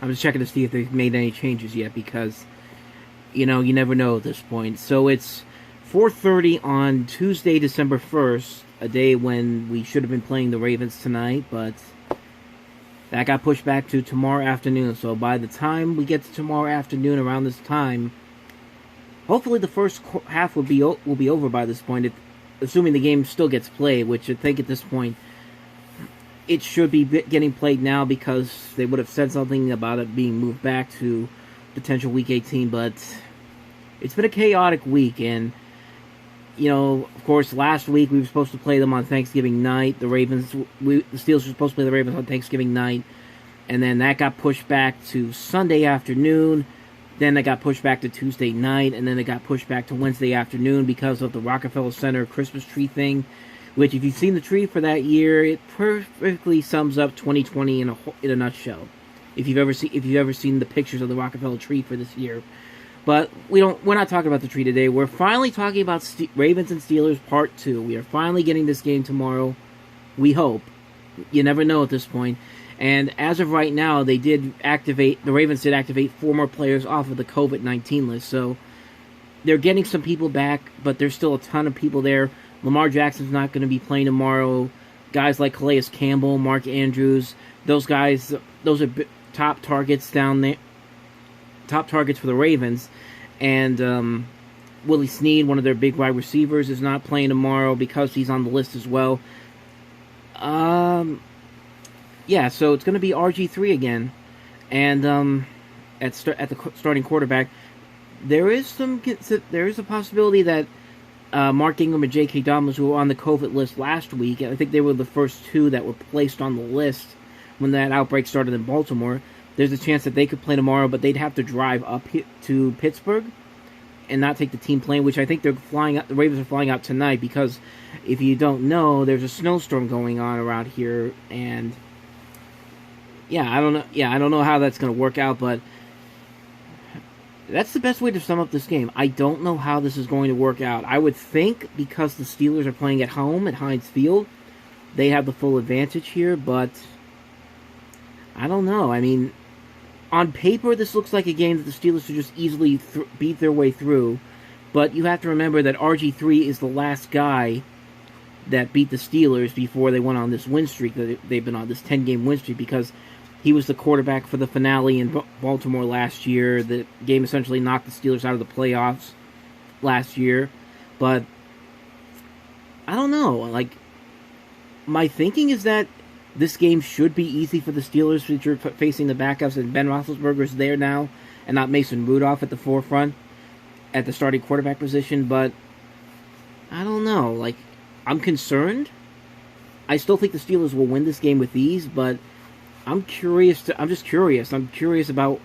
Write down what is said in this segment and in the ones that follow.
I'm just checking to see if they've made any changes yet because, you never know at this point. So it's 4:30 on Tuesday, December 1st, a day when we should have been playing the Ravens tonight, but that got pushed back to tomorrow afternoon. So by the time we get to tomorrow afternoon around this time, hopefully the first half will be over by this point, assuming the game still gets played, which I think at this point it should be getting played now because they would have said something about it being moved back to potential Week 18, but it's been a chaotic week, and, of course, last week we were supposed to play them on Thanksgiving night. The Steelers were supposed to play the Ravens on Thanksgiving night, and then that got pushed back to Sunday afternoon. Then it got pushed back to Tuesday night, and then it got pushed back to Wednesday afternoon because of the Rockefeller Center Christmas tree thing, which, if you've seen the tree for that year, it perfectly sums up 2020 in a nutshell. If you've ever seen the pictures of the Rockefeller tree for this year. But we're not talking about the tree today. We're finally talking about Ravens and Steelers Part 2. We are finally getting this game tomorrow. We hope. You never know at this point. And as of right now, the Ravens did activate 4 more players off of the COVID-19 list. So they're getting some people back, but there's still a ton of people there. Lamar Jackson's not going to be playing tomorrow. Guys like Calais Campbell, Mark Andrews, those guys, those are top targets down there. Top targets for the Ravens. And Willie Snead, one of their big wide receivers, is not playing tomorrow because he's on the list as well. Yeah, so it's going to be RG3 again. And at the starting quarterback, there is a possibility that Mark Ingram and J.K. Dobbins, who were on the COVID list last week, I think they were the first 2 that were placed on the list when that outbreak started in Baltimore. There's a chance that they could play tomorrow, but they'd have to drive up to Pittsburgh and not take the team plane, which I think they're flying out. The Ravens are flying out tonight because, if you don't know, there's a snowstorm going on around here, and I don't know how that's going to work out, but that's the best way to sum up this game. I don't know how this is going to work out. I would think because the Steelers are playing at home at Heinz Field, they have the full advantage here, but I don't know. I mean, on paper, this looks like a game that the Steelers should just easily beat their way through, but you have to remember that RG3 is the last guy that beat the Steelers before they went on this win streak that they've been on, this 10-game win streak, because he was the quarterback for the finale in Baltimore last year. The game essentially knocked the Steelers out of the playoffs last year. But I don't know. Like, my thinking is that this game should be easy for the Steelers, which are facing the backups, and Ben Roethlisberger's there now, and not Mason Rudolph at the forefront at the starting quarterback position. But I don't know. Like, I'm concerned. I still think the Steelers will win this game with ease, but I'm curious. I'm curious about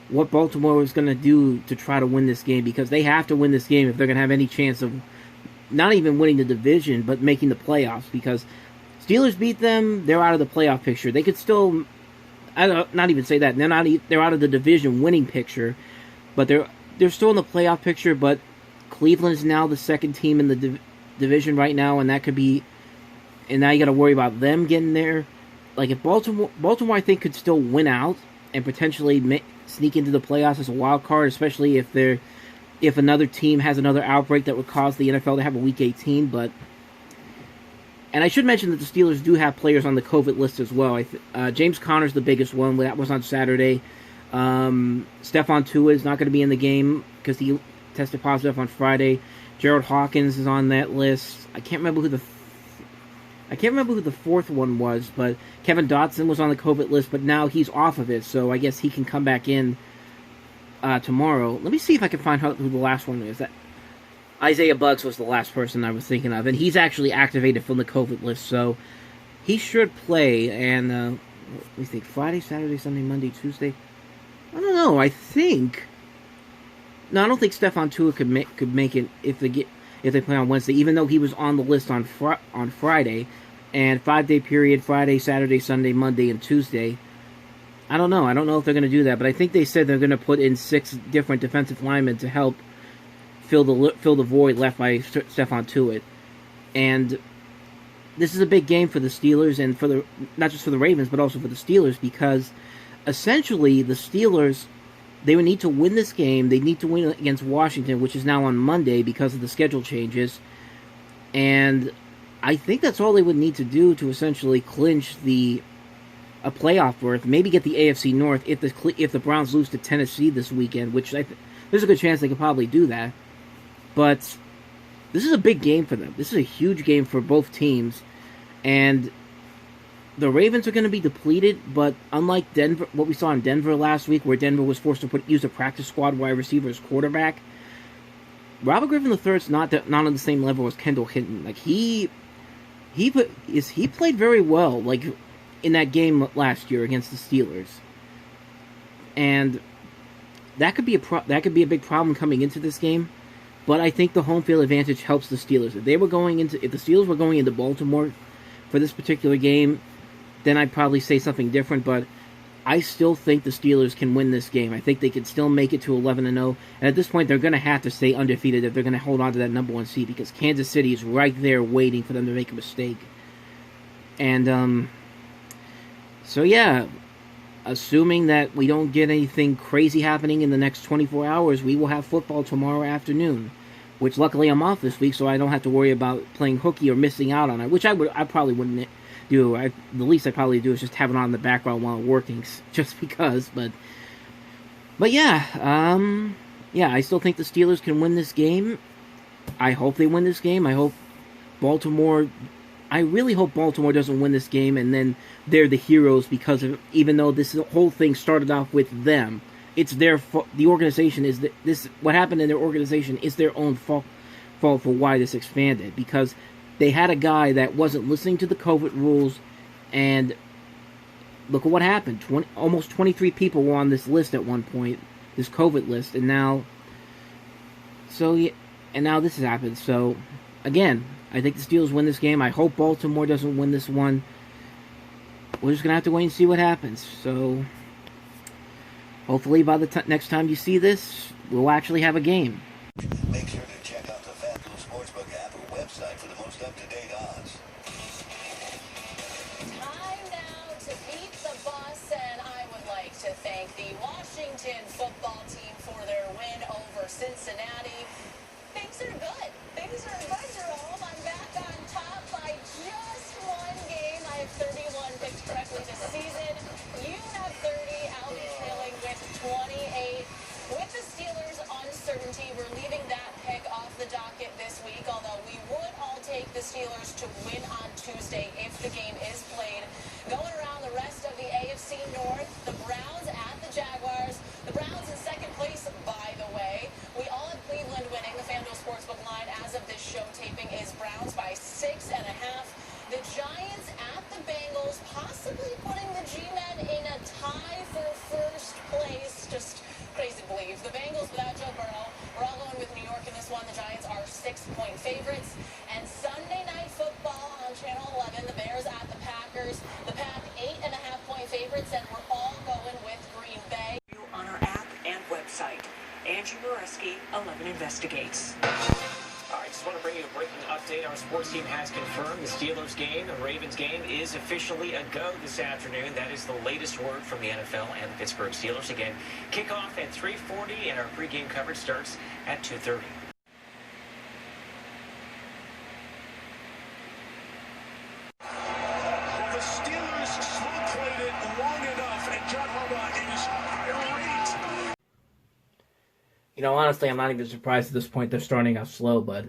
what Baltimore is going to do to try to win this game, because they have to win this game if they're going to have any chance of not even winning the division, but making the playoffs. Because Steelers beat them, they're out of the playoff picture. They could still, not even say that. They're out of the division winning picture, but they're still in the playoff picture. But Cleveland is now the second team in the division right now, and that could be. And now you got to worry about them getting there. Like, if Baltimore, I think, could still win out and potentially sneak into the playoffs as a wild card, especially if another team has another outbreak that would cause the NFL to have a Week 18. But, and I should mention that the Steelers do have players on the COVID list as well. James Conner's the biggest one. That was on Saturday. Stephon Tua is not going to be in the game because he tested positive on Friday. Gerald Hawkins is on that list. I can't remember who the fourth one was, but Kevin Dotson was on the COVID list, but now he's off of it, so I guess he can come back in tomorrow. Let me see if I can find out who the last one is. That Isaiah Buggs was the last person I was thinking of, and he's actually activated from the COVID list, so he should play. And let me think: Friday, Saturday, Sunday, Monday, Tuesday. I don't know. I think. No, I don't think Stephon Tua could make it if they play on Wednesday, even though he was on the list on Friday, and 5-day period, Friday, Saturday, Sunday, Monday, and Tuesday. I don't know. I don't know if they're going to do that, but I think they said they're going to put in 6 different defensive linemen to help fill the void left by Stephon Tua. And this is a big game for the Steelers, and not just for the Ravens, but also for the Steelers, because essentially the Steelers, they would need to win this game. They need to win against Washington, which is now on Monday because of the schedule changes. And I think that's all they would need to do to essentially clinch a playoff berth. Maybe get the AFC North if the Browns lose to Tennessee this weekend, which there's a good chance they could probably do that. But this is a big game for them. This is a huge game for both teams. And the Ravens are going to be depleted, but unlike Denver, what we saw in Denver last week, where Denver was forced to use a practice squad wide receiver as quarterback, Robert Griffin III is not on the same level as Kendall Hinton. Like he played very well, like in that game last year against the Steelers, and that could be a big problem coming into this game. But I think the home field advantage helps the Steelers. If the Steelers were going into Baltimore for this particular game, then I'd probably say something different. But I still think the Steelers can win this game. I think they can still make it to 11-0. And at this point, they're going to have to stay undefeated if they're going to hold on to that number 1 seed, because Kansas City is right there waiting for them to make a mistake. And so yeah, assuming that we don't get anything crazy happening in the next 24 hours, we will have football tomorrow afternoon, which luckily I'm off this week, so I don't have to worry about playing hooky or missing out on it, which I probably wouldn't do. The least I probably do is just have it on in the background while working, just because. But yeah, I still think the Steelers can win this game. I hope they win this game. I really hope Baltimore doesn't win this game and then they're the heroes because of, even though this whole thing started off with them, it's their fault. The organization is what happened in their organization is their own fault for why this expanded, because they had a guy that wasn't listening to the COVID rules, and look at what happened. Almost 23 people were on this list at one point, this COVID list, and now this has happened. So again, I think the Steelers win this game. I hope Baltimore doesn't win this one. We're just going to have to wait and see what happens. So hopefully by the next time you see this, we'll actually have a game. Make sure to check out the FanDuel Sportsbook app or website for the most up-to-date odds. Time now to beat the bus, and I would like to thank the Washington football team for their win over Cincinnati. Things are good. Things are good, Jerome. I'm back on top by just one game. I have 31 picked correctly this season. You have 30. I'll be trailing with 28. With the Steelers' uncertainty, we're leaving that pick off the docket this week, although we would all take the Steelers to win on Tuesday if the game is played. Going around the rest of the AFC North, the Browns at the Jaguars. The Browns in second place, by the way. We all have Cleveland winning. The FanDuel Sportsbook line as of this show taping is Browns by 6.5. The Giants at the Bengals, possibly putting the G-Men in a tie for first place. Just crazy to believe. The Bengals without Joe Burrow. We're all going with New York in this one. The Giants are 6-point favorites. And Sunday Night Football on Channel 11. The Bears at the Packers. The Pack 8.5-point favorites, and we're all going with Green Bay. On our app and website. Angie Moreski, 11 Investigates. All right, just want to bring you a breaking update. Our sports team has confirmed the Steelers game, the Ravens game, is officially a go this afternoon. That is the latest word from the NFL and the Pittsburgh Steelers. Again, kickoff at 3:40, and our pregame coverage starts at 2:30. Well, the Steelers smoke-played it long enough, and John Harbaugh is irate. Honestly, I'm not even surprised at this point they're starting off slow, but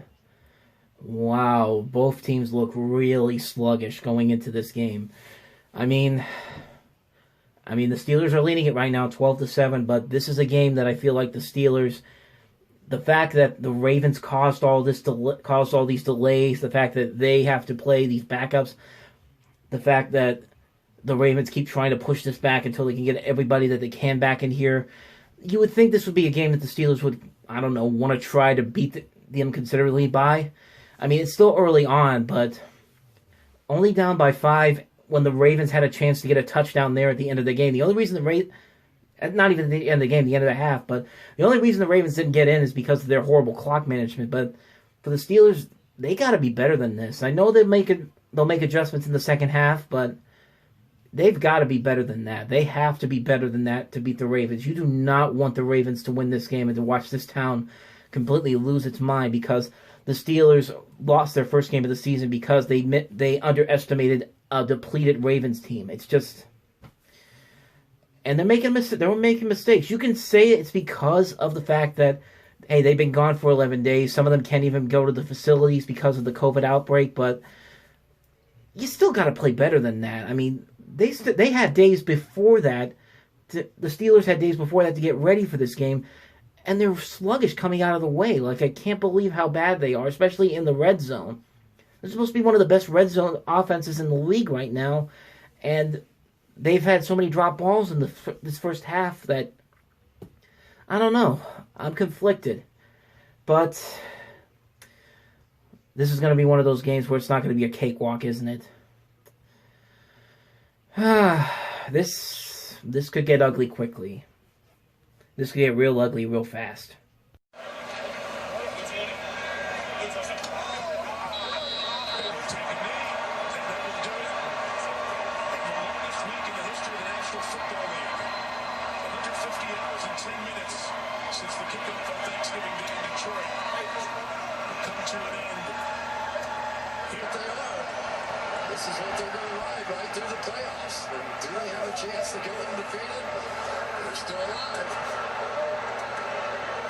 wow, both teams look really sluggish going into this game. I mean, the Steelers are leading it right now, 12-7, but this is a game that I feel like the Steelers, the fact that the Ravens caused all these delays, the fact that they have to play these backups, the fact that the Ravens keep trying to push this back until they can get everybody that they can back in here. You would think this would be a game that the Steelers would, want to try to beat them considerably by. I mean, it's still early on, but only down by 5 when the Ravens had a chance to get a touchdown there at the end of the game. The only reason not even at the end of the game, the end of the half, but the only reason the Ravens didn't get in is because of their horrible clock management. But for the Steelers, they got to be better than this. I know they'll make adjustments in the second half, but they've got to be better than that. They have to be better than that to beat the Ravens. You do not want the Ravens to win this game and to watch this town completely lose its mind because the Steelers lost their first game of the season because they underestimated a depleted Ravens team. It's just, and they're making mistakes. You can say it's because of the fact that, hey, they've been gone for 11 days. Some of them can't even go to the facilities because of the COVID outbreak, but you still got to play better than that. I mean, they had days before that. The Steelers had days before that to get ready for this game, and they're sluggish coming out of the way. Like, I can't believe how bad they are, especially in the red zone. They're supposed to be one of the best red zone offenses in the league right now, and they've had so many drop balls in this first half that, I don't know. I'm conflicted. But this is going to be one of those games where it's not going to be a cakewalk, isn't it? This could get ugly quickly. This could get real ugly real fast. This is what they're going to ride right through the playoffs. And do they have a chance to go undefeated? They're still alive.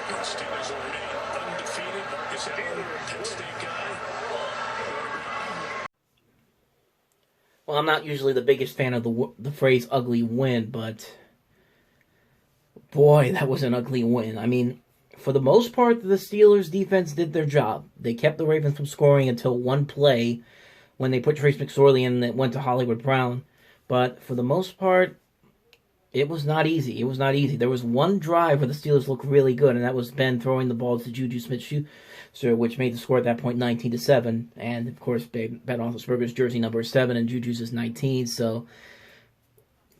And Steelers already undefeated. Marcus Allen, Penn State guy. Well, I'm not usually the biggest fan of the phrase ugly win, but boy, that was an ugly win. I mean, for the most part, the Steelers' defense did their job. They kept the Ravens from scoring until one play when they put Trace McSorley in that went to Hollywood Brown. But for the most part, it was not easy. It was not easy. There was one drive where the Steelers looked really good, and that was Ben throwing the ball to Juju Smith-Schuster, which made the score at that point 19-7. And, of course, Ben Roethlisberger's jersey number is 7 and Juju's is 19, so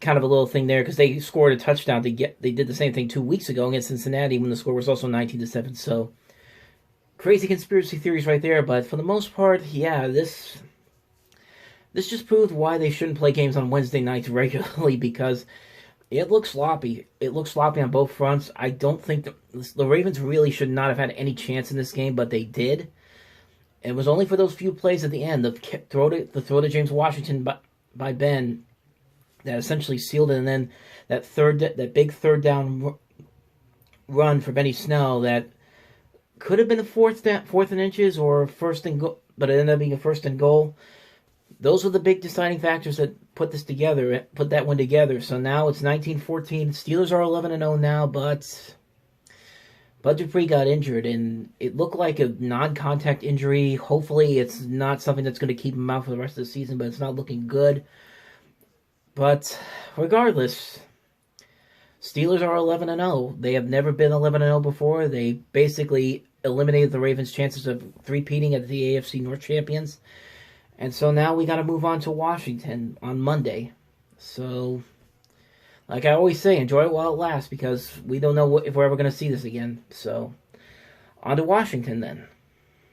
kind of a little thing there because they scored a touchdown. They did the same thing 2 weeks ago against Cincinnati when the score was also 19-7. So crazy conspiracy theories right there. But for the most part, yeah, this just proved why they shouldn't play games on Wednesday nights regularly because it looks sloppy. It looks sloppy on both fronts. I don't think the Ravens really should not have had any chance in this game, but they did. It was only for those few plays at the end, the throw to James Washington by Ben, that essentially sealed it, and then that big third down run for Benny Snell that could have been a fourth and inches or first and goal, but it ended up being a first and goal. Those were the big deciding factors that put that one together. So now it's 19-14. Steelers are 11-0 now, but Bud Dupree got injured, and it looked like a non-contact injury. Hopefully it's not something that's going to keep him out for the rest of the season, but it's not looking good. But regardless, Steelers are 11-0. They have never been 11-0 before. They basically eliminated the Ravens' chances of three-peating as the AFC North champions. And so now we got to move on to Washington on Monday. So, like I always say, enjoy it while it lasts because we don't know if we're ever going to see this again. So, on to Washington then.